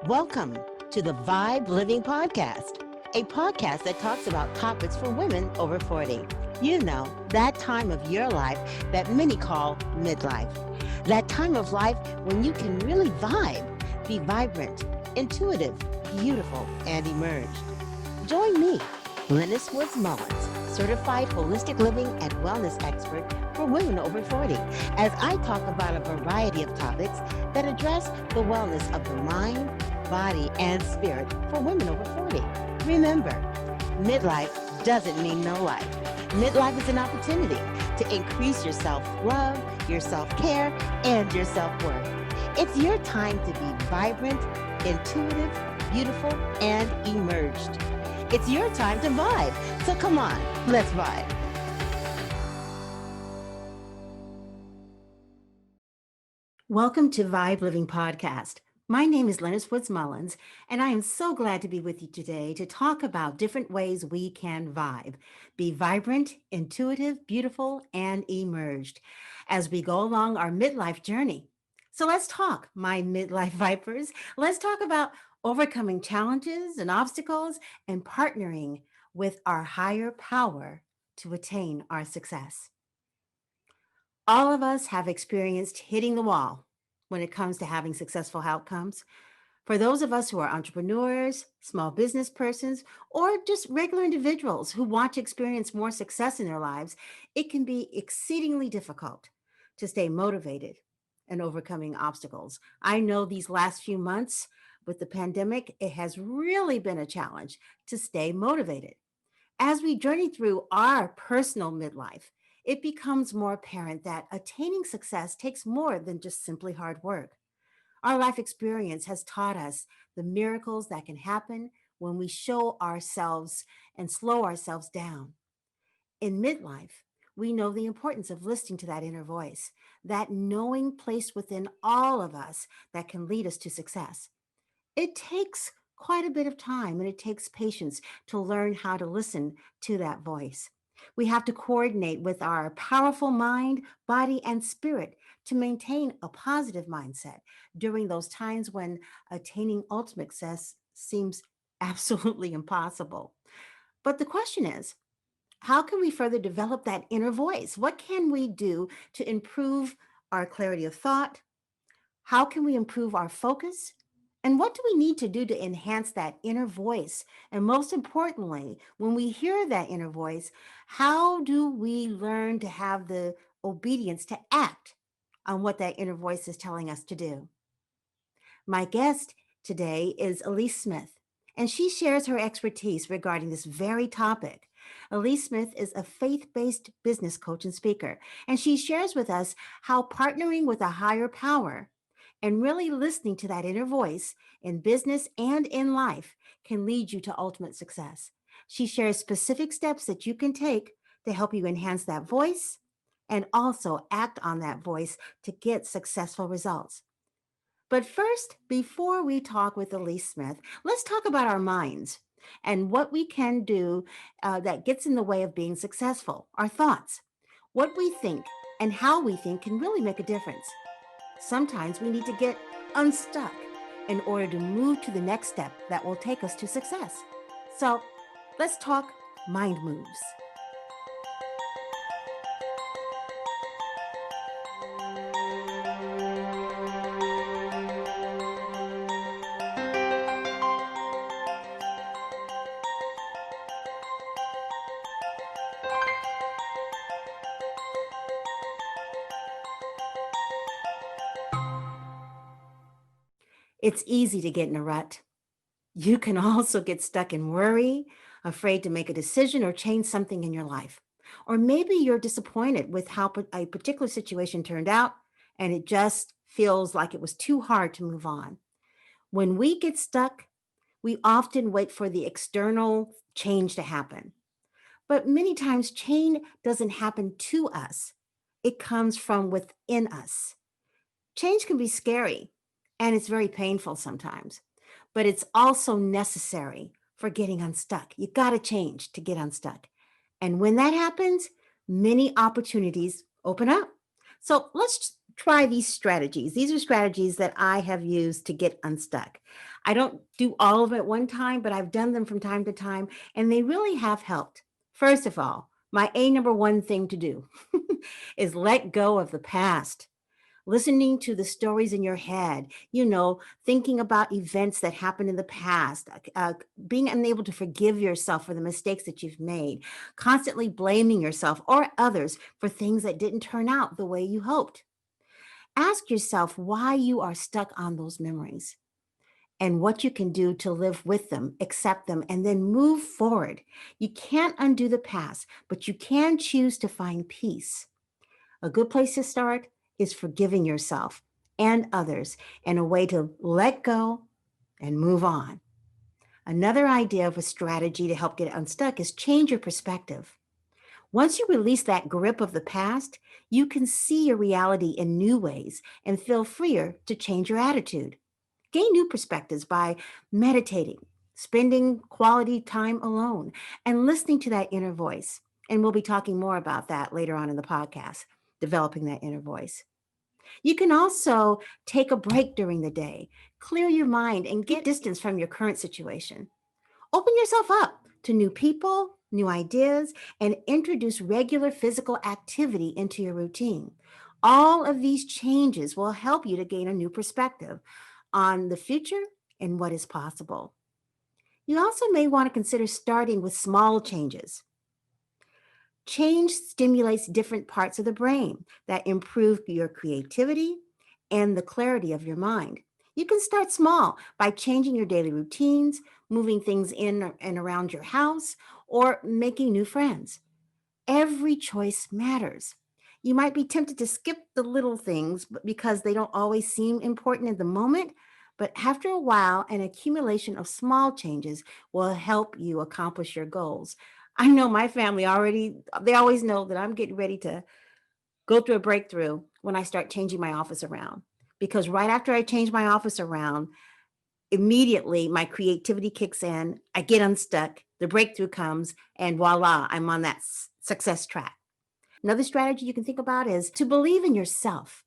Welcome to the Vibe Living Podcast, a podcast that talks about topics for women over 40. You know, that time of your life that many call midlife. That time of life when you can really vibe, be vibrant, intuitive, beautiful, and emerged. Join me, Lennis Woods Mullins, certified holistic living and wellness expert for women over 40, as I talk about a variety of topics that address the wellness of the mind, body, and spirit for women over 40. Remember, midlife doesn't mean no life. Midlife is an opportunity to increase your self-love, your self-care, and your self-worth. It's your time to be vibrant, intuitive, beautiful, and emerged. It's your time to vibe. So come on, let's vibe. Welcome to Vibe Living Podcast. My name is Lennis Woods Mullins, and I am so glad to be with you today to talk about different ways we can vibe, be vibrant, intuitive, beautiful, and emerged as we go along our midlife journey. So let's talk, my midlife vipers. Let's talk about overcoming challenges and obstacles and partnering with our higher power to attain our success. All of us have experienced hitting the wall when it comes to having successful outcomes. For those of us who are entrepreneurs, small business persons, or just regular individuals who want to experience more success in their lives, it can be exceedingly difficult to stay motivated and overcoming obstacles. I know these last few months with the pandemic, it has really been a challenge to stay motivated. As we journey through our personal midlife, it becomes more apparent that attaining success takes more than just simply hard work. Our life experience has taught us the miracles that can happen when we show ourselves and slow ourselves down. In midlife, we know the importance of listening to that inner voice, that knowing placed within all of us that can lead us to success. It takes quite a bit of time and it takes patience to learn how to listen to that voice. We have to coordinate with our powerful mind, body, and spirit to maintain a positive mindset during those times when attaining ultimate success seems absolutely impossible. But the question is, how can we further develop that inner voice? What can we do to improve our clarity of thought? How can we improve our focus? And what do we need to do to enhance that inner voice? And most importantly, when we hear that inner voice, how do we learn to have the obedience to act on what that inner voice is telling us to do? My guest today is Elise Smith, and she shares her expertise regarding this very topic. Elise Smith is a faith based business coach and speaker, and she shares with us how partnering with a higher power and really listening to that inner voice in business and in life can lead you to ultimate success. She shares specific steps that you can take to help you enhance that voice and also act on that voice to get successful results. But first, before we talk with Elise Smith, let's talk about our minds and what we can do that gets in the way of being successful, our thoughts. What we think and how we think can really make a difference. Sometimes we need to get unstuck in order to move to the next step that will take us to success. So let's talk mind moves. It's easy to get in a rut. You can also get stuck in worry, afraid to make a decision or change something in your life. Or maybe you're disappointed with how a particular situation turned out and it just feels like it was too hard to move on. When we get stuck, we often wait for the external change to happen. But many times, change doesn't happen to us, it comes from within us. Change can be scary and it's very painful sometimes, but it's also necessary for getting unstuck. You got to change to get unstuck. And when that happens, many opportunities open up. So let's try these strategies. These are strategies that I have used to get unstuck. I don't do all of it at one time, but I've done them from time to time, and they really have helped. First of all, my number one thing to do is let go of the past. Listening to the stories in your head, thinking about events that happened in the past, being unable to forgive yourself for the mistakes that you've made, constantly blaming yourself or others for things that didn't turn out the way you hoped. Ask yourself why you are stuck on those memories and what you can do to live with them, accept them, and then move forward. You can't undo the past, but you can choose to find peace. A good place to start is forgiving yourself and others and a way to let go and move on. Another idea of a strategy to help get unstuck is change your perspective. Once you release that grip of the past, you can see your reality in new ways and feel freer to change your attitude. Gain new perspectives by meditating, spending quality time alone, and listening to that inner voice. And we'll be talking more about that later on in the podcast, developing that inner voice. You can also take a break during the day, clear your mind, and get distance from your current situation. Open yourself up to new people, new ideas, and introduce regular physical activity into your routine. All of these changes will help you to gain a new perspective on the future and what is possible. You also may want to consider starting with small changes. Change stimulates different parts of the brain that improve your creativity and the clarity of your mind. You can start small by changing your daily routines, moving things in and around your house, or making new friends. Every choice matters. You might be tempted to skip the little things because they don't always seem important in the moment, but after a while, an accumulation of small changes will help you accomplish your goals. I know my family already, they always know that I'm getting ready to go through a breakthrough when I start changing my office around. Because right after I change my office around, immediately my creativity kicks in, I get unstuck, the breakthrough comes, and voila, I'm on that success track. Another strategy you can think about is to believe in yourself.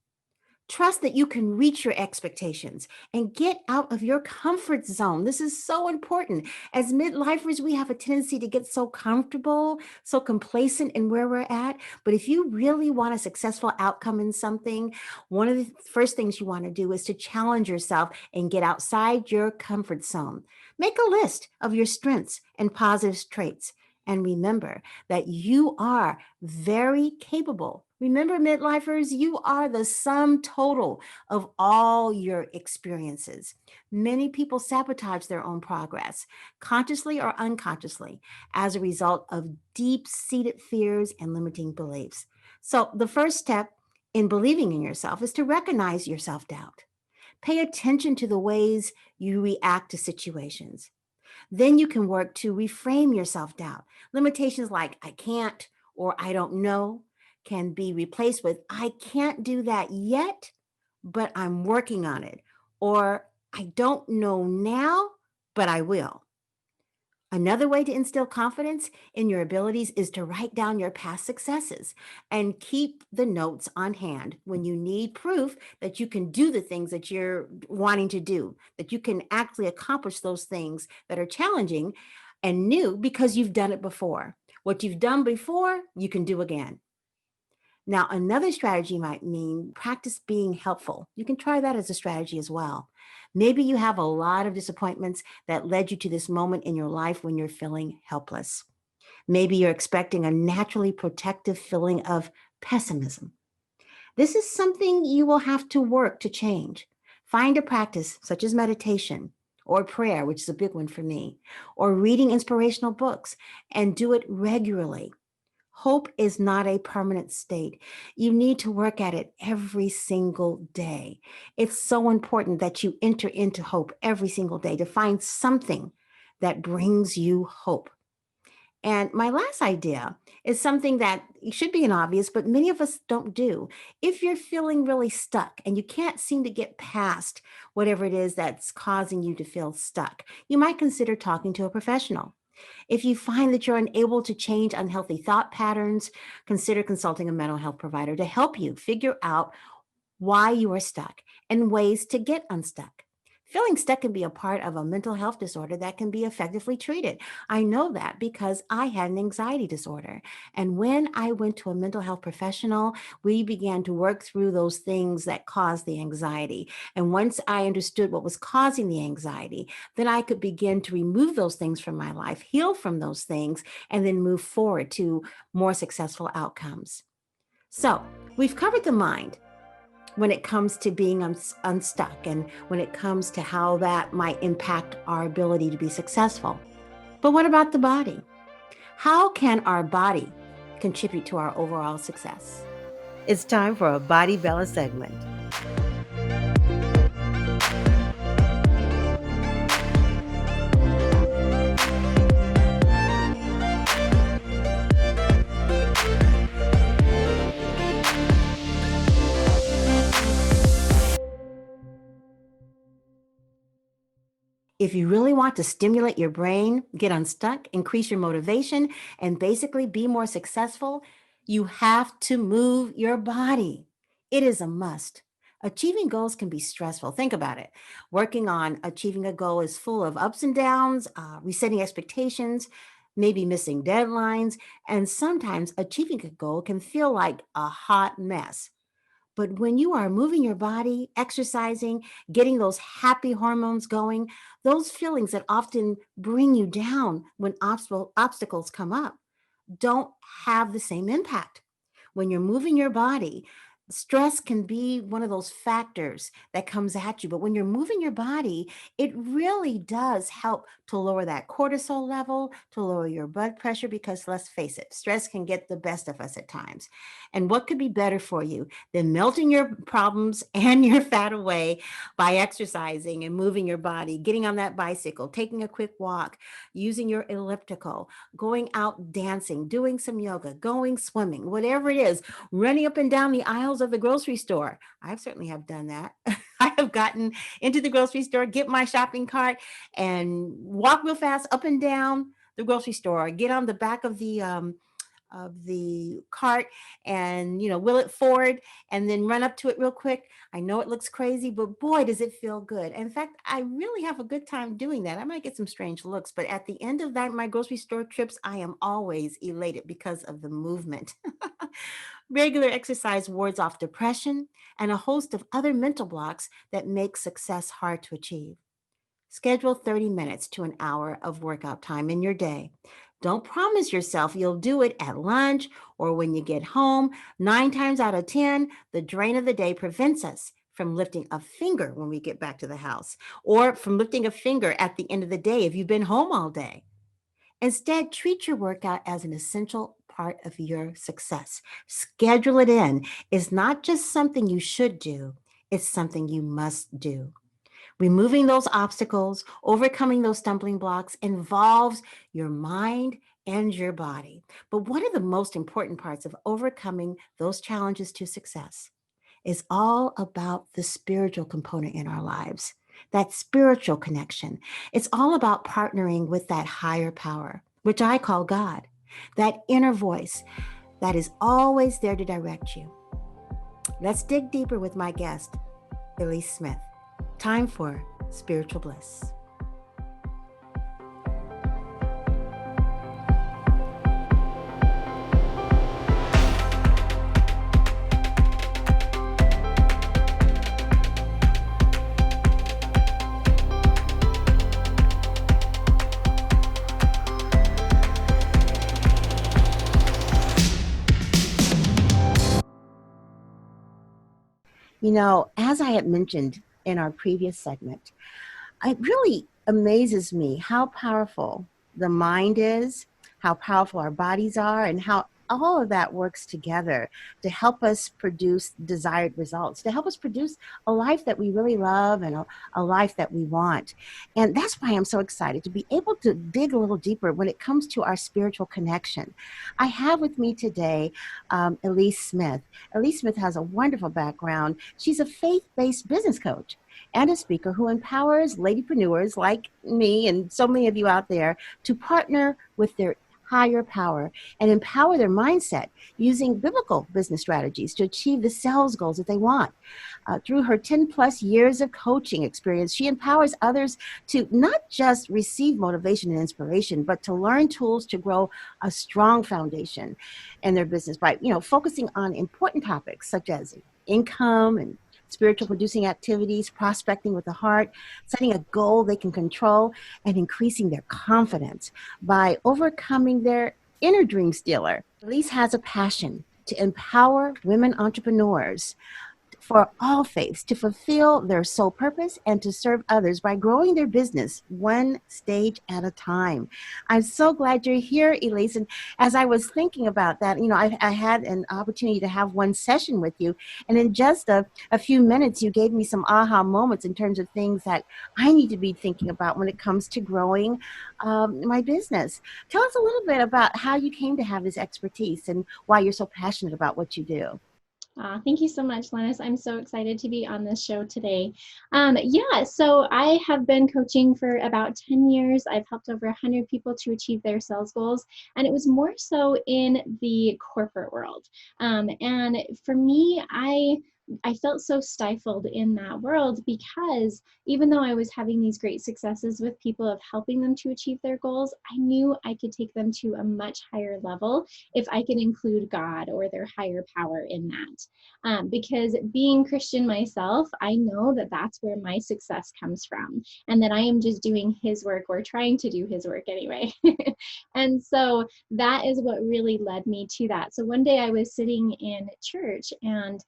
Trust that you can reach your expectations and get out of your comfort zone. This is so important. As midlifers, we have a tendency to get so comfortable, so complacent in where we're at. But if you really want a successful outcome in something, one of the first things you want to do is to challenge yourself and get outside your comfort zone. Make a list of your strengths and positive traits. And remember that you are very capable. Remember, midlifers, you are the sum total of all your experiences. Many people sabotage their own progress, consciously or unconsciously, as a result of deep seated fears and limiting beliefs. So, the first step in believing in yourself is to recognize your self doubt. Pay attention to the ways you react to situations. Then you can work to reframe your self doubt. Limitations like I can't or I don't know can be replaced with I can't do that yet, but I'm working on it. Or I don't know now, but I will. Another way to instill confidence in your abilities is to write down your past successes and keep the notes on hand when you need proof that you can do the things that you're wanting to do, that you can actually accomplish those things that are challenging and new because you've done it before. What you've done before, you can do again. Now, another strategy might mean practice being helpful. You can try that as a strategy as well. Maybe you have a lot of disappointments that led you to this moment in your life when you're feeling helpless. Maybe you're expecting a naturally protective feeling of pessimism. This is something you will have to work to change. Find a practice such as meditation or prayer, which is a big one for me, or reading inspirational books, and do it regularly. Hope is not a permanent state. You need to work at it every single day. It's so important that you enter into hope every single day to find something that brings you hope. And my last idea is something that should be an obvious, but many of us don't do. If you're feeling really stuck and you can't seem to get past whatever it is that's causing you to feel stuck, you might consider talking to a professional. If you find that you're unable to change unhealthy thought patterns, consider consulting a mental health provider to help you figure out why you are stuck, and ways to get unstuck. Feeling stuck can be a part of a mental health disorder that can be effectively treated. I know that because I had an anxiety disorder. And when I went to a mental health professional, we began to work through those things that caused the anxiety. And once I understood what was causing the anxiety, then I could begin to remove those things from my life, heal from those things, and then move forward to more successful outcomes. So, we've covered the mind when it comes to being unstuck and when it comes to how that might impact our ability to be successful. But what about the body? How can our body contribute to our overall success? It's time for a Body Bella segment. If you really want to stimulate your brain, get unstuck, increase your motivation, and basically be more successful, you have to move your body. It is a must. Achieving goals can be stressful. Think about it. Working on achieving a goal is full of ups and downs, resetting expectations, maybe missing deadlines, and sometimes achieving a goal can feel like a hot mess. But when you are moving your body, exercising, getting those happy hormones going, those feelings that often bring you down when obstacles come up don't have the same impact. When you're moving your body, stress can be one of those factors that comes at you. But when you're moving your body, it really does help to lower that cortisol level, to lower your blood pressure, because let's face it, stress can get the best of us at times. And what could be better for you than melting your problems and your fat away by exercising and moving your body, getting on that bicycle, taking a quick walk, using your elliptical, going out dancing, doing some yoga, going swimming, whatever it is, running up and down the aisles of the grocery store. I certainly have done that. I have gotten into the grocery store, get my shopping cart, and walk real fast up and down the grocery store. Get on the back of the cart and wheel it forward and then run up to it real quick. I know it looks crazy, but boy does it feel good. In fact, I really have a good time doing that. I might get some strange looks, but at the end of that my grocery store trips, I am always elated because of the movement. Regular exercise wards off depression and a host of other mental blocks that make success hard to achieve. Schedule 30 minutes to an hour of workout time in your day. Don't promise yourself you'll do it at lunch or when you get home. 9 times out of 10, the drain of the day prevents us from lifting a finger when we get back to the house, or from lifting a finger at the end of the day if you've been home all day. Instead, treat your workout as an essential part of your success. Schedule it in. It's not just something you should do, it's something you must do. Removing those obstacles, overcoming those stumbling blocks involves your mind and your body. But one of the most important parts of overcoming those challenges to success is all about the spiritual component in our lives, that spiritual connection. It's all about partnering with that higher power, which I call God, that inner voice that is always there to direct you. Let's dig deeper with my guest, Elise Smith. Time for Spiritual Bliss. As I had mentioned in our previous segment, it really amazes me how powerful the mind is, how powerful our bodies are, and how all of that works together to help us produce desired results, to help us produce a life that we really love and a life that we want. And that's why I'm so excited to be able to dig a little deeper when it comes to our spiritual connection. I have with me today Elise Smith. Elise Smith has a wonderful background. She's a faith-based business coach and a speaker who empowers ladypreneurs like me and so many of you out there to partner with their higher power and empower their mindset using biblical business strategies to achieve the sales goals that they want. Through her 10 plus years of coaching experience, she empowers others to not just receive motivation and inspiration, but to learn tools to grow a strong foundation in their business by, focusing on important topics such as income and spiritual producing activities, prospecting with the heart, setting a goal they can control, and increasing their confidence by overcoming their inner dream stealer. Elise has a passion to empower women entrepreneurs for all faiths to fulfill their sole purpose and to serve others by growing their business one stage at a time. I'm so glad you're here, Elise. And as I was thinking about that, I had an opportunity to have one session with you. And in just a few minutes, you gave me some aha moments in terms of things that I need to be thinking about when it comes to growing my business. Tell us a little bit about how you came to have this expertise and why you're so passionate about what you do. Thank you so much, Lennis. I'm so excited to be on this show today. So I have been coaching for about 10 years. I've helped over 100 people to achieve their sales goals, and it was more so in the corporate world. And for me, I felt so stifled in that world because even though I was having these great successes with people of helping them to achieve their goals, I knew I could take them to a much higher level if I could include God or their higher power in that. Because being Christian myself, I know that that's where my success comes from and that I am just doing His work or trying to do His work anyway. And so that is what really led me to that. So one day I was sitting in church and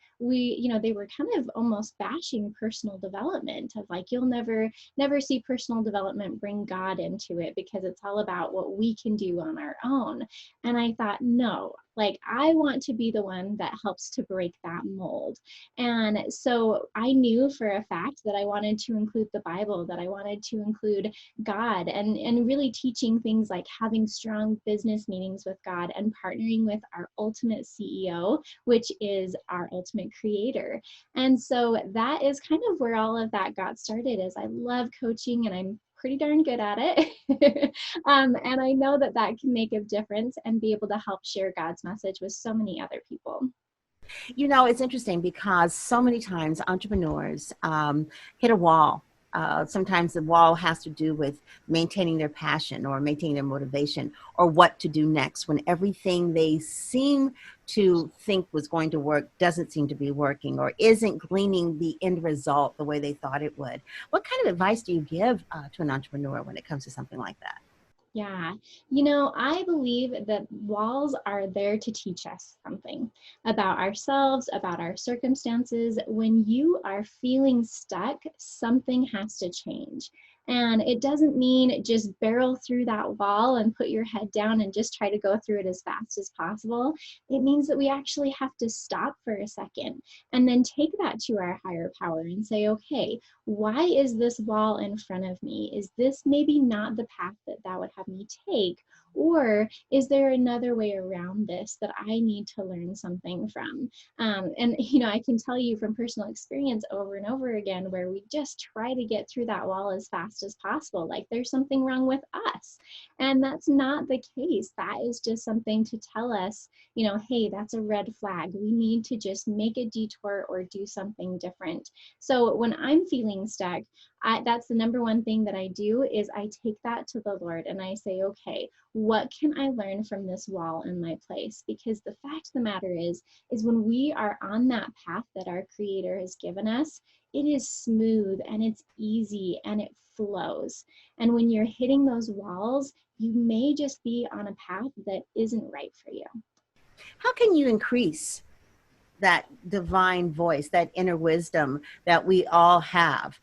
they were kind of almost bashing personal development of like, you'll never see personal development bring God into it because it's all about what we can do on our own. And I thought, no, like I want to be the one that helps to break that mold. And so I knew for a fact that I wanted to include the Bible, that I wanted to include God and really teaching things like having strong business meetings with God and partnering with our ultimate CEO, which is our ultimate creator. And so that is kind of where all of that got started. Is I love coaching and I'm pretty darn good at it. And I know that that can make a difference and be able to help share God's message with so many other people. It's interesting because so many times entrepreneurs hit a wall. Sometimes the wall has to do with maintaining their passion or maintaining their motivation or what to do next when everything they seem to think was going to work doesn't seem to be working or isn't gleaning the end result the way they thought it would. What kind of advice do you give to an entrepreneur when it comes to something like that? Yeah, I believe that walls are there to teach us something about ourselves, about our circumstances. When you are feeling stuck, something has to change. And it doesn't mean just barrel through that wall and put your head down and just try to go through it as fast as possible. It means that we actually have to stop for a second and then take that to our higher power and say, okay, why is this wall in front of me? Is this maybe not the path that would have me take? Or is there another way around this that I need to learn something from? I can tell you from personal experience over and over again where we just try to get through that wall as fast as possible, like there's something wrong with us. And that's not the case. That is just something to tell us, hey, that's a red flag. We need to just make a detour or do something different. So when I'm feeling stuck, that's the number one thing that I do is I take that to the Lord and I say, okay, what can I learn from this wall in my place? Because the fact of the matter is when we are on that path that our Creator has given us, it is smooth and it's easy and it flows. And when you're hitting those walls, you may just be on a path that isn't right for you. How can you increase that divine voice, that inner wisdom that we all have?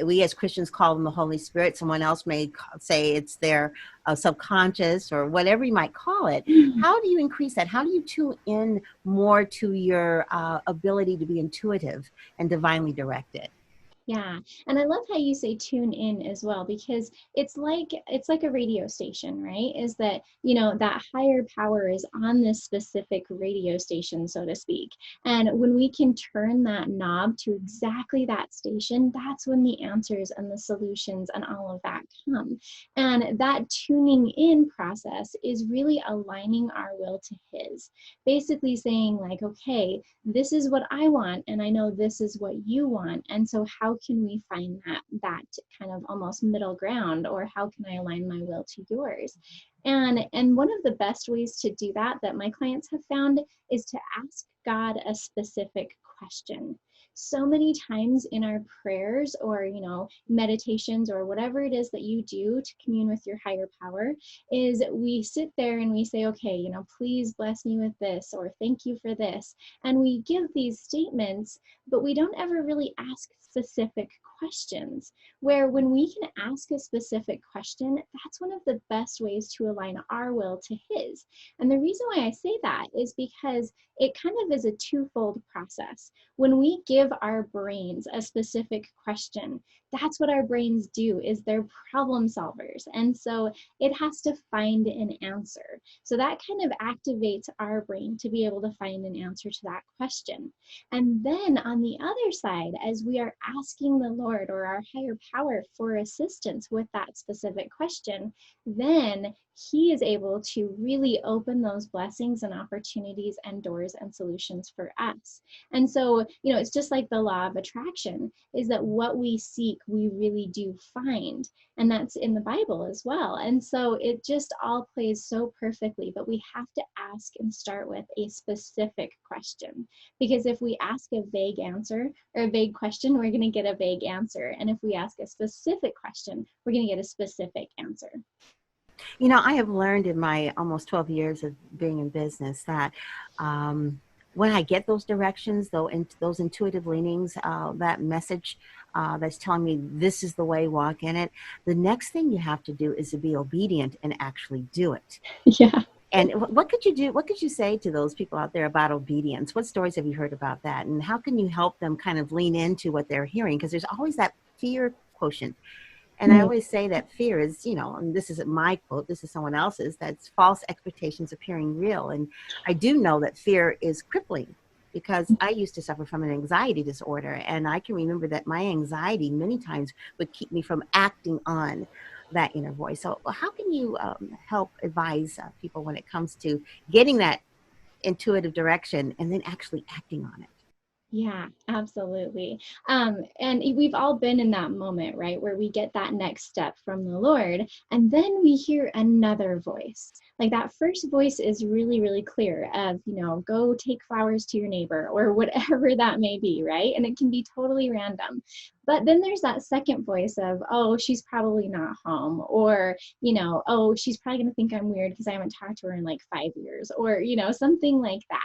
We as Christians call them the Holy Spirit. Someone else may say it's their subconscious or whatever you might call it. How do you increase that? How do you tune in more to your ability to be intuitive and divinely directed? Yeah. And I love how you say tune in as well, because it's like a radio station, right? Is that, that higher power is on this specific radio station, so to speak. And when we can turn that knob to exactly that station, that's when the answers and the solutions and all of that come. And that tuning in process is really aligning our will to his. Basically saying like, okay, this is what I want, and I know this is what you want. And so how can we find that kind of almost middle ground, or how can I align my will to yours? And one of the best ways to do that my clients have found is to ask God a specific question. So many times in our prayers or meditations or whatever it is that you do to commune with your higher power, is we sit there and we say, okay, please bless me with this, or thank you for this. And we give these statements, but we don't ever really ask specific questions. Where when we can ask a specific question, that's one of the best ways to align our will to his. And the reason why I say that is because it kind of is a twofold process. When we give our brains a specific question, that's what our brains do, is they're problem solvers. And so it has to find an answer. So that kind of activates our brain to be able to find an answer to that question. And then on the other side, as we are asking the Lord or our higher power for assistance with that specific question, then he is able to really open those blessings and opportunities and doors and solutions for us. And so, it's just like the law of attraction, is that what we seek, we really do find. And that's in the Bible as well. And so it just all plays so perfectly, but we have to ask and start with a specific question. Because if we ask a vague answer or a vague question, we're going to get a vague answer. And if we ask a specific question, we're going to get a specific answer. I have learned in my almost 12 years of being in business that when I get those directions, though, and those intuitive leanings, that message that's telling me this is the way, walk in it, the next thing you have to do is to be obedient and actually do it. Yeah. And what could you do? What could you say to those people out there about obedience? What stories have you heard about that? And how can you help them kind of lean into what they're hearing? Because there's always that fear quotient. And I always say that fear is, and this isn't my quote, this is someone else's, that's false expectations appearing real. And I do know that fear is crippling, because I used to suffer from an anxiety disorder. And I can remember that my anxiety many times would keep me from acting on that inner voice. So how can you help advise people when it comes to getting that intuitive direction and then actually acting on it? Yeah, absolutely. And we've all been in that moment, right, where we get that next step from the Lord, and then we hear another voice. Like that first voice is really, really clear of, go take flowers to your neighbor or whatever that may be, right? And it can be totally random. But then there's that second voice of, oh, she's probably not home, or, oh, she's probably going to think I'm weird because I haven't talked to her in like 5 years, or, something like that.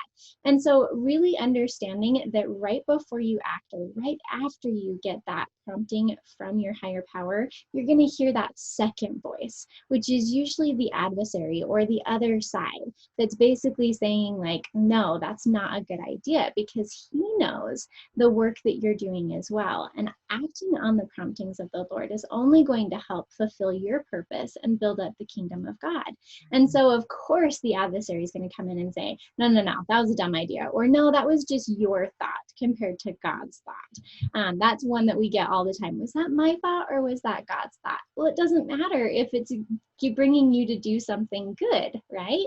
And so really understanding that right before you act, or right after you get that prompting from your higher power, you're going to hear that second voice, which is usually the adversary or the other side, that's basically saying like, no, that's not a good idea, because he knows the work that you're doing as well. And acting on the promptings of the Lord is only going to help fulfill your purpose and build up the kingdom of God. And so, of course, the adversary is going to come in and say, no, that was a dumb idea. Or no, that was just your thought compared to God's thought. That's one that we get all the time. Was that my thought or was that God's thought? Well, it doesn't matter if it's bringing you to do something good, right?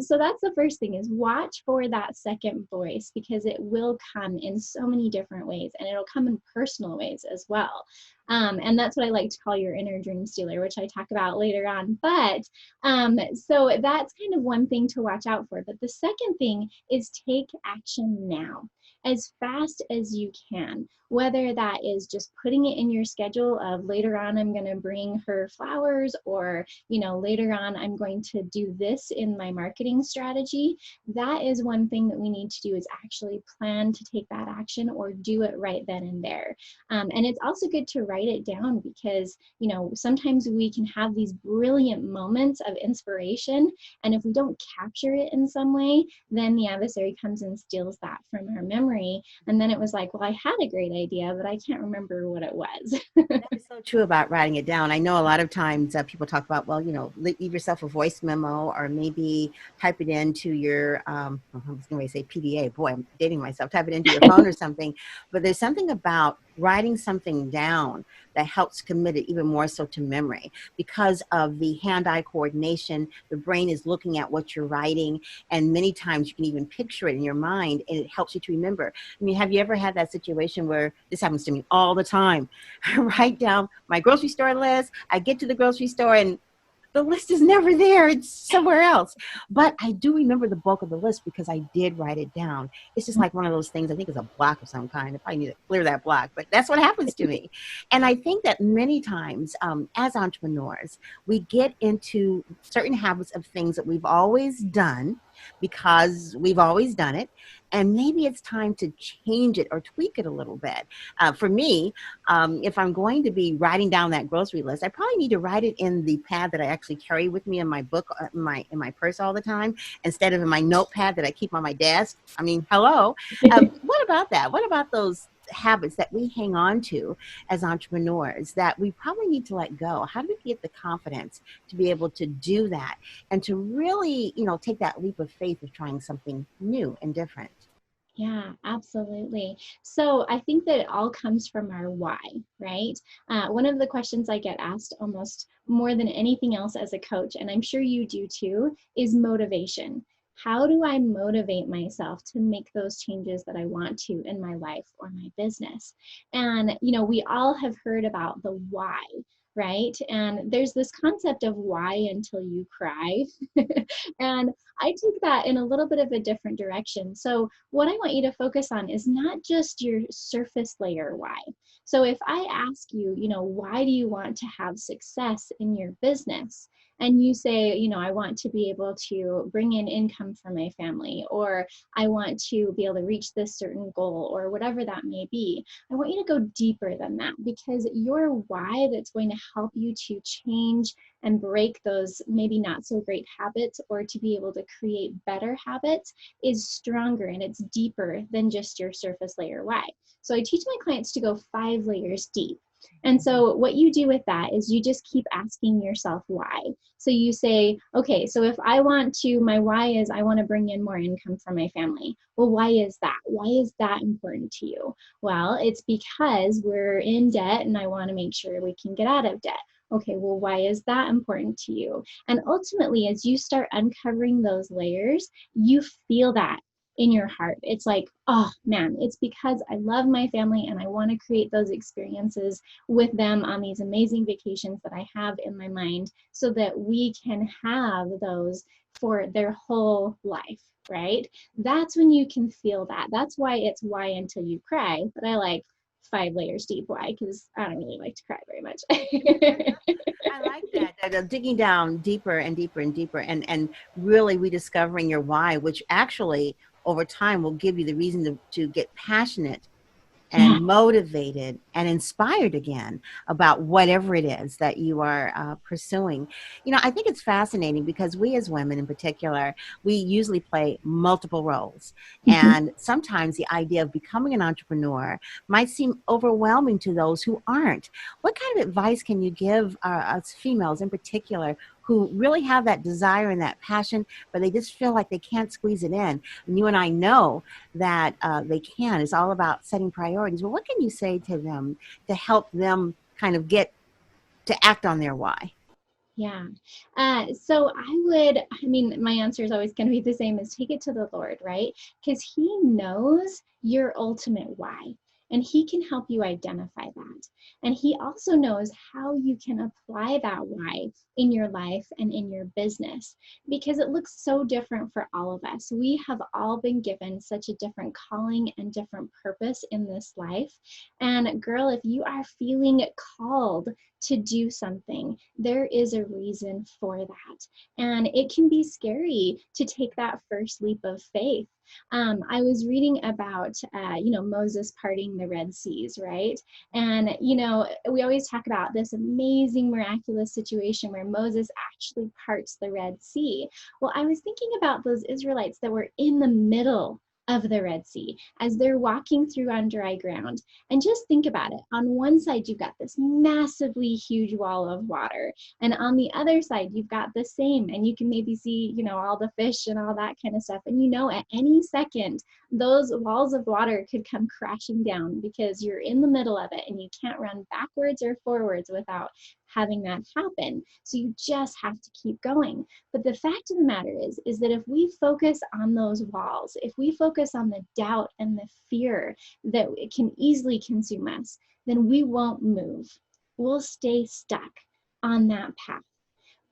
So that's the first thing, is watch for that second voice, because it will come in so many different ways, and it'll come in personal ways as well. And that's what I like to call your inner dream stealer, which I talk about later on. But so that's kind of one thing to watch out for. But the second thing is take action now, as fast as you can, whether that is just putting it in your schedule of later on I'm going to bring her flowers, or later on I'm going to do this in my marketing strategy. That is one thing that we need to do, is actually plan to take that action or do it right then and there. And it's also good to write it down, because sometimes we can have these brilliant moments of inspiration, and if we don't capture it in some way, then the adversary comes and steals that from our memory. memory. And then it was like, well, I had a great idea, but I can't remember what it was. That is so true about writing it down. I know a lot of times people talk about, well, leave yourself a voice memo or maybe type it into your, I was going to say PDA. Boy, I'm dating myself. Type it into your phone or something. But there's something about writing something down that helps commit it even more so to memory because of the hand-eye coordination. The brain is looking at what you're writing, and many times you can even picture it in your mind, and it helps you to remember. I mean, have you ever had that situation where this happens to me all the time? I write down my grocery store list. I get to the grocery store and the list is never there. It's somewhere else. But I do remember the bulk of the list because I did write it down. It's just like one of those things. I think it's a block of some kind. I probably need to clear that block, but that's what happens to me. And I think that many times as entrepreneurs, we get into certain habits of things that we've always done because we've always done it. And maybe it's time to change it or tweak it a little bit. For me, if I'm going to be writing down that grocery list, I probably need to write it in the pad that I actually carry with me in my book, in my purse all the time, instead of in my notepad that I keep on my desk. I mean, hello. What about that? What about those habits that we hang on to as entrepreneurs that we probably need to let go? How do we get the confidence to be able to do that and to really, take that leap of faith of trying something new and different? Yeah, absolutely. So I think that it all comes from our why, right? One of the questions I get asked almost more than anything else as a coach, and I'm sure you do too, is motivation. How do I motivate myself to make those changes that I want to in my life or my business? And, we all have heard about the why, right? And there's this concept of why until you cry. And I take that in a little bit of a different direction. So, what I want you to focus on is not just your surface layer why. So, if I ask you, why do you want to have success in your business? And you say, I want to be able to bring in income for my family, or I want to be able to reach this certain goal, or whatever that may be. I want you to go deeper than that, because your why that's going to help you to change and break those maybe not so great habits, or to be able to create better habits, is stronger and it's deeper than just your surface layer why. So I teach my clients to go 5 layers deep. And so what you do with that is you just keep asking yourself why. So you say, okay, so if I want to, my why is I want to bring in more income for my family. Well, why is that? Why is that important to you? Well, it's because we're in debt and I want to make sure we can get out of debt. Okay, well, why is that important to you? And ultimately, as you start uncovering those layers, you feel that in your heart. It's like, oh man, it's because I love my family and I want to create those experiences with them on these amazing vacations that I have in my mind, so that we can have those for their whole life, right? That's when you can feel that. That's why it's why until you cry. But I like 5 layers deep why, because I don't really like to cry very much. I like that digging down deeper and deeper and deeper and really rediscovering your why, which actually over time will give you the reason to get passionate Yeah. and motivated and inspired again about whatever it is that you are pursuing. I think it's fascinating because we as women in particular, we usually play multiple roles. Mhm. And sometimes the idea of becoming an entrepreneur might seem overwhelming to those who aren't. What kind of advice can you give us females in particular who really have that desire and that passion, but they just feel like they can't squeeze it in? And you and I know that they can. It's all about setting priorities. Well, what can you say to them to help them kind of get to act on their why? Yeah. So I mean, my answer is always going to be the same, as take it to the Lord, right? Because He knows your ultimate why, and He can help you identify that. And He also knows how you can apply that why in your life and in your business, because it looks so different for all of us. We have all been given such a different calling and different purpose in this life. And girl, if you are feeling called to do something, there is a reason for that. And it can be scary to take that first leap of faith. I was reading about, Moses parting the Red Seas, right? And, we always talk about this amazing, miraculous situation where Moses actually parts the Red Sea. Well, I was thinking about those Israelites that were in the middle of the Red Sea as they're walking through on dry ground. And just think about it. On one side, you've got this massively huge wall of water. And on the other side, you've got the same. And you can maybe see, all the fish and all that kind of stuff. And at any second, those walls of water could come crashing down because you're in the middle of it and you can't run backwards or forwards without having that happen. So you just have to keep going. But the fact of the matter is that if we focus on those walls, if we focus on the doubt and the fear that it can easily consume us, then we won't move. We'll stay stuck on that path.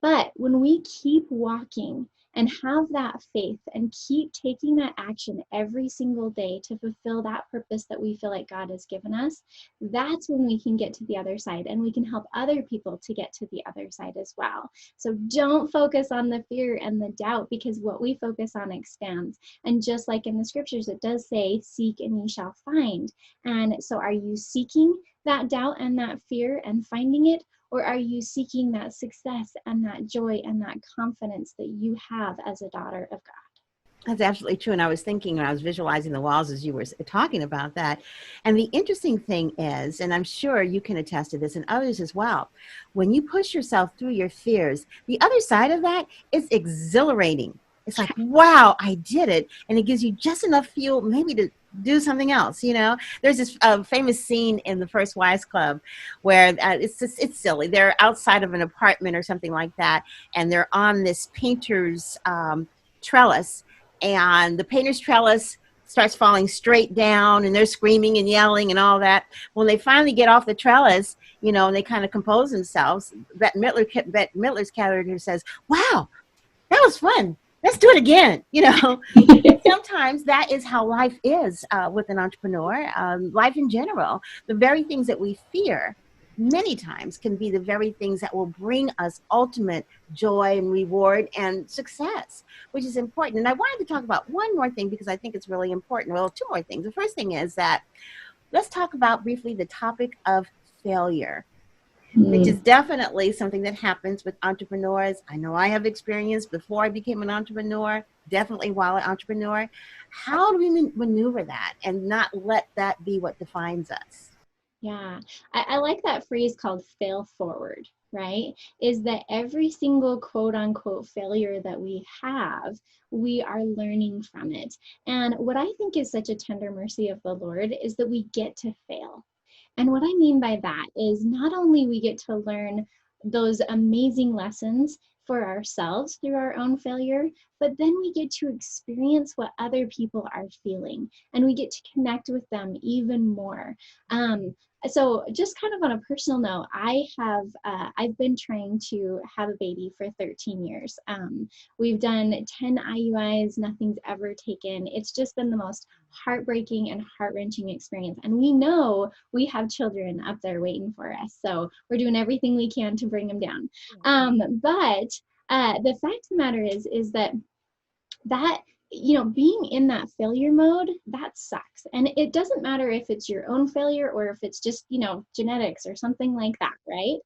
But when we keep walking and have that faith and keep taking that action every single day to fulfill that purpose that we feel like God has given us, that's when we can get to the other side and we can help other people to get to the other side as well. So don't focus on the fear and the doubt, because what we focus on expands. And just like in the scriptures, it does say, seek and ye shall find. And so are you seeking that doubt and that fear and finding it? Or are you seeking that success and that joy and that confidence that you have as a daughter of God? That's absolutely true. And I was thinking when I was visualizing the walls as you were talking about that. And the interesting thing is, and I'm sure you can attest to this and others as well, when you push yourself through your fears, the other side of that is exhilarating. It's like, wow, I did it. And it gives you just enough fuel maybe to do something else. There's this famous scene in the First Wives Club where it's silly. They're outside of an apartment or something like that. And they're on this painter's trellis, and the painter's trellis starts falling straight down, and they're screaming and yelling and all that. When they finally get off the trellis, and they kind of compose themselves, Bette Midler's character says, wow, that was fun. Let's do it again. Sometimes that is how life is with an entrepreneur, life in general. The very things that we fear many times can be the very things that will bring us ultimate joy and reward and success, which is important. And I wanted to talk about one more thing because I think it's really important. Well, two more things. The first thing is that let's talk about briefly the topic of failure, which is definitely something that happens with entrepreneurs. I know I have experience before I became an entrepreneur, definitely while an entrepreneur. How do we maneuver that and not let that be what defines us? Yeah, I like that phrase called fail forward, right? Is that every single quote unquote failure that we have, we are learning from it. And what I think is such a tender mercy of the Lord is that we get to fail. And what I mean by that is not only we get to learn those amazing lessons for ourselves through our own failure, but then we get to experience what other people are feeling and we get to connect with them even more. So just kind of on a personal note, I've been trying to have a baby for 13 years. We've done 10 IUIs, nothing's ever taken. It's just been the most heartbreaking and heart-wrenching experience. And we know we have children up there waiting for us. So we're doing everything we can to bring them down. But the fact of the matter is that being in that failure mode, that sucks. And it doesn't matter if it's your own failure or if it's just genetics or something like that, right?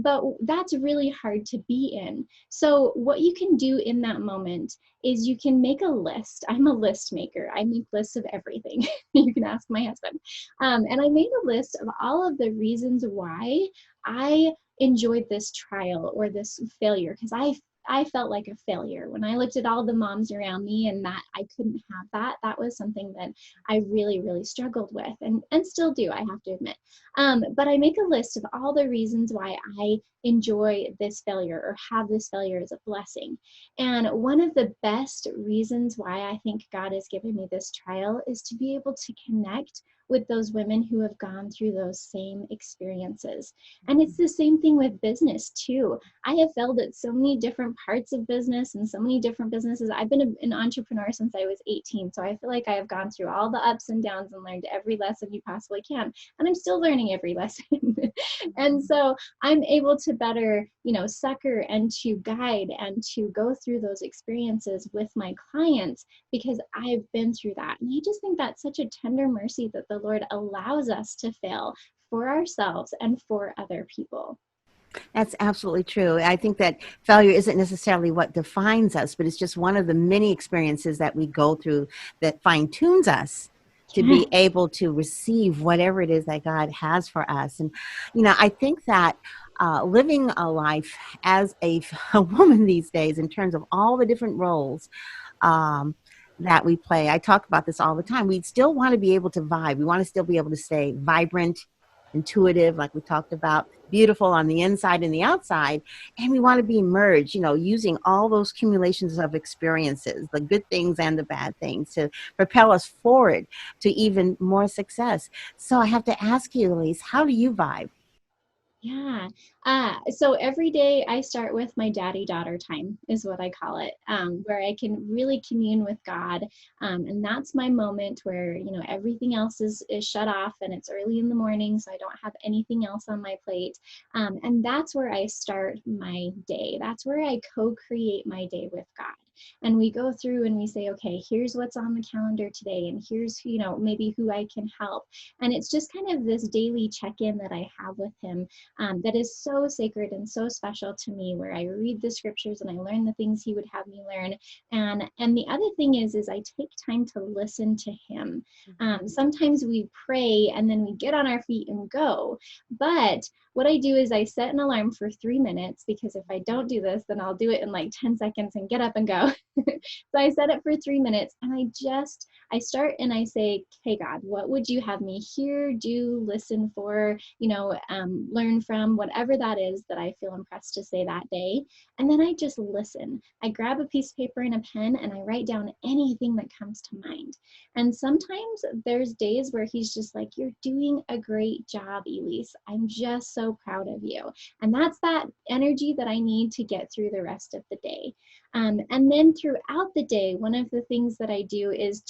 But that's really hard to be in. So what you can do in that moment is you can make a list. I'm a list maker. I make lists of everything. You can ask my husband. And I made a list of all of the reasons why I enjoyed this trial or this failure, because I felt like a failure when I looked at all the moms around me and that I couldn't have that. That was something that I really, really struggled with and still do, I have to admit. But I make a list of all the reasons why I enjoy this failure or have this failure as a blessing. And one of the best reasons why I think God has given me this trial is to be able to connect with those women who have gone through those same experiences. And it's the same thing with business too. I have failed at so many different parts of business and so many different businesses. I've been an entrepreneur since I was 18. So I feel like I have gone through all the ups and downs and learned every lesson you possibly can. And I'm still learning every lesson. And so I'm able to better, succor and to guide and to go through those experiences with my clients because I've been through that. And I just think that's such a tender mercy that the Lord allows us to fail for ourselves and for other people. That's absolutely true. I think that failure isn't necessarily what defines us, but it's just one of the many experiences that we go through that fine tunes us to Yeah. be able to receive whatever it is that God has for us. And, I think that living a life as a woman these days, in terms of all the different roles um, that we play, I talk about this all the time. We still want to be able to vibe. We want to still be able to stay vibrant, intuitive, like we talked about, beautiful on the inside and the outside. And we want to be immersed, using all those accumulations of experiences, the good things and the bad things, to propel us forward to even more success. So I have to ask you, Elise, how do you vibe? Yeah. So every day I start with my daddy daughter time, is what I call it, where I can really commune with God. And that's my moment where, everything else is shut off and it's early in the morning, so I don't have anything else on my plate. And that's where I start my day. That's where I co create my day with God. And we go through and we say, okay, here's what's on the calendar today, and here's, maybe who I can help. And it's just kind of this daily check in that I have with Him, that is so sacred and so special to me, where I read the scriptures and I learn the things He would have me learn. And the other thing is I take time to listen to Him. Sometimes we pray and then we get on our feet and go, but what I do is I set an alarm for 3 minutes, because if I don't do this, then I'll do it in like 10 seconds and get up and go. So I set it for 3 minutes, and I start and I say, hey, God, what would you have me hear, do, listen for, learn from, whatever that is that I feel impressed to say that day. And then I just listen. I grab a piece of paper and a pen and I write down anything that comes to mind. And sometimes there's days where He's just like, you're doing a great job, Elise. I'm just so proud of you. And that's that energy that I need to get through the rest of the day. And then throughout the day, one of the things that I do is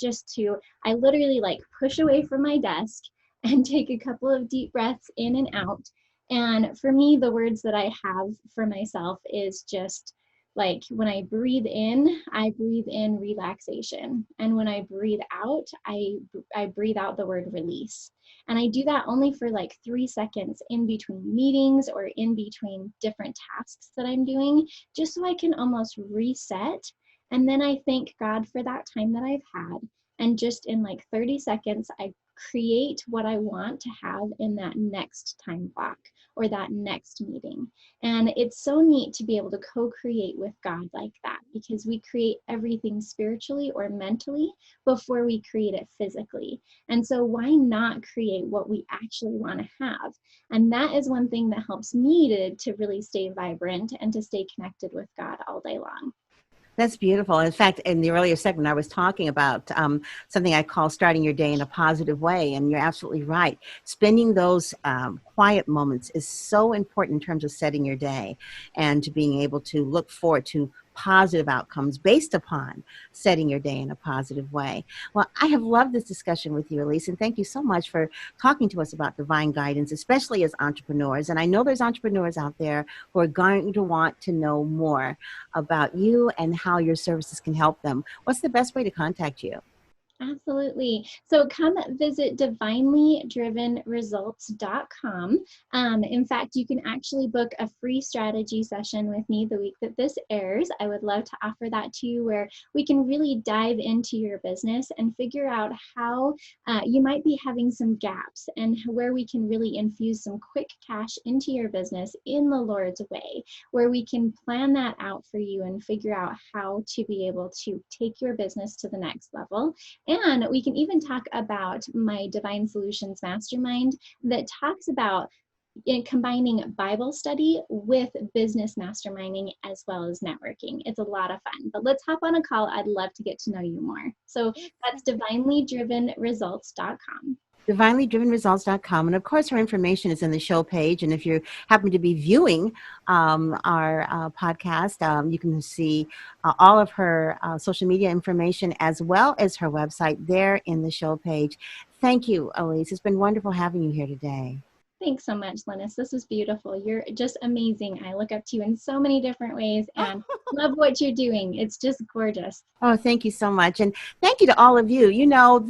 I literally like push away from my desk and take a couple of deep breaths in and out. And for me, the words that I have for myself is just like, when I breathe in relaxation. And when I breathe out, I breathe out the word release. And I do that only for like 3 seconds in between meetings or in between different tasks that I'm doing, just so I can almost reset. And then I thank God for that time that I've had. And just in like 30 seconds, I create what I want to have in that next time block or that next meeting. And it's so neat to be able to co-create with God like that, because we create everything spiritually or mentally before we create it physically. And so why not create what we actually want to have? And that is one thing that helps me to really stay vibrant and to stay connected with God all day long. That's beautiful. In fact, in the earlier segment, I was talking about something I call starting your day in a positive way. And you're absolutely right. Spending those quiet moments is so important in terms of setting your day and to being able to look forward to positive outcomes based upon setting your day in a positive way. Well, I have loved this discussion with you, Elise, and thank you so much for talking to us about divine guidance, especially as entrepreneurs. And I know there's entrepreneurs out there who are going to want to know more about you and how your services can help them. What's the best way to contact you? Absolutely. So come visit divinelydrivenresults.com. In fact, you can actually book a free strategy session with me the week that this airs. I would love to offer that to you, where we can really dive into your business and figure out how you might be having some gaps, and where we can really infuse some quick cash into your business in the Lord's way, where we can plan that out for you and figure out how to be able to take your business to the next level. And we can even talk about my Divine Solutions Mastermind that talks about combining Bible study with business masterminding as well as networking. It's a lot of fun. But let's hop on a call. I'd love to get to know you more. So that's divinelydrivenresults.com. Divinelydrivenresults.com. And of course, her information is in the show page. And if you happen to be viewing our podcast, you can see all of her social media information as well as her website there in the show page. Thank you, Elise. It's been wonderful having you here today. Thanks so much, Lennis. This is beautiful. You're just amazing. I look up to you in so many different ways and love what you're doing. It's just gorgeous. Oh, thank you so much. And thank you to all of you. You know,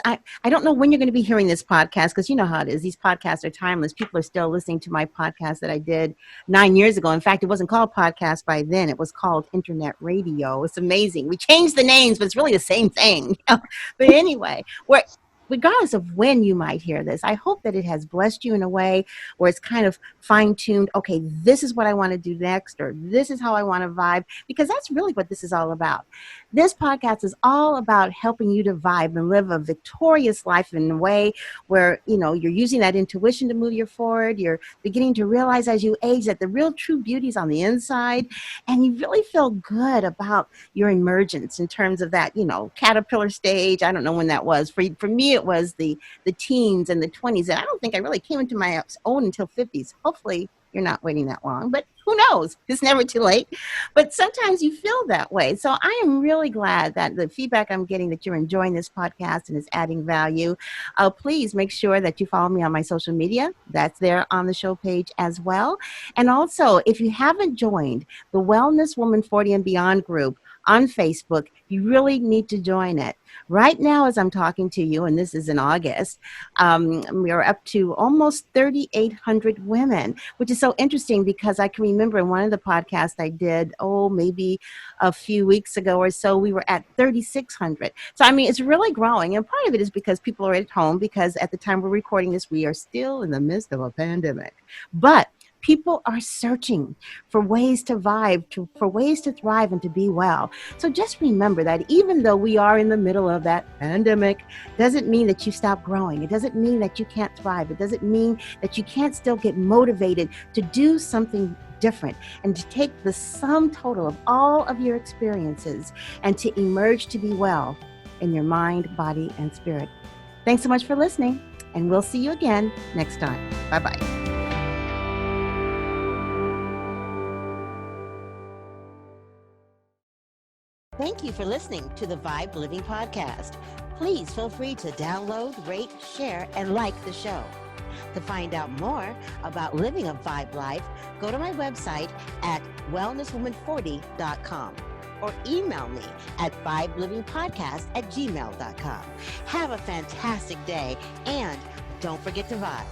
I don't know when you're going to be hearing this podcast because you know how it is. These podcasts are timeless. People are still listening to my podcast that I did 9 years ago. In fact, it wasn't called podcast by then. It was called Internet Radio. It's amazing. We changed the names, but it's really the same thing. But anyway, regardless of when you might hear this, I hope that it has blessed you in a way where it's kind of fine-tuned. Okay, this is what I want to do next, or this is how I want to vibe, because that's really what this is all about. This podcast is all about helping you to vibe and live a victorious life in a way where, you know, you're using that intuition to move you forward. You're beginning to realize as you age that the real true beauty is on the inside, and you really feel good about your emergence in terms of that, you know, caterpillar stage. I don't know when that was. For me, it was the teens and the 20s. And I don't think I really came into my own until 50s. Hopefully you're not waiting that long, but who knows? It's never too late. But sometimes you feel that way. So I am really glad that the feedback I'm getting that you're enjoying this podcast and is adding value. Please make sure that you follow me on my social media. That's there on the show page as well. And also, if you haven't joined the Wellness Woman 40 and Beyond group on Facebook, you really need to join it. Right now, as I'm talking to you, and this is in August, we are up to almost 3,800 women, which is so interesting because I can remember in one of the podcasts I did, maybe a few weeks ago or so, we were at 3,600. So, I mean, it's really growing. And part of it is because people are at home, because at the time we're recording this, we are still in the midst of a pandemic. But people are searching for ways to vibe, for ways to thrive and to be well. So just remember that even though we are in the middle of that pandemic, doesn't mean that you stop growing. It doesn't mean that you can't thrive. It doesn't mean that you can't still get motivated to do something different and to take the sum total of all of your experiences and to emerge to be well in your mind, body, and spirit. Thanks so much for listening, and we'll see you again next time. Bye-bye. Thank you for listening to the Vibe Living Podcast. Please feel free to download, rate, share, and like the show. To find out more about living a vibe life, go to my website at wellnesswoman40.com or email me at vibelivingpodcast@gmail.com. Have a fantastic day, and don't forget to vibe.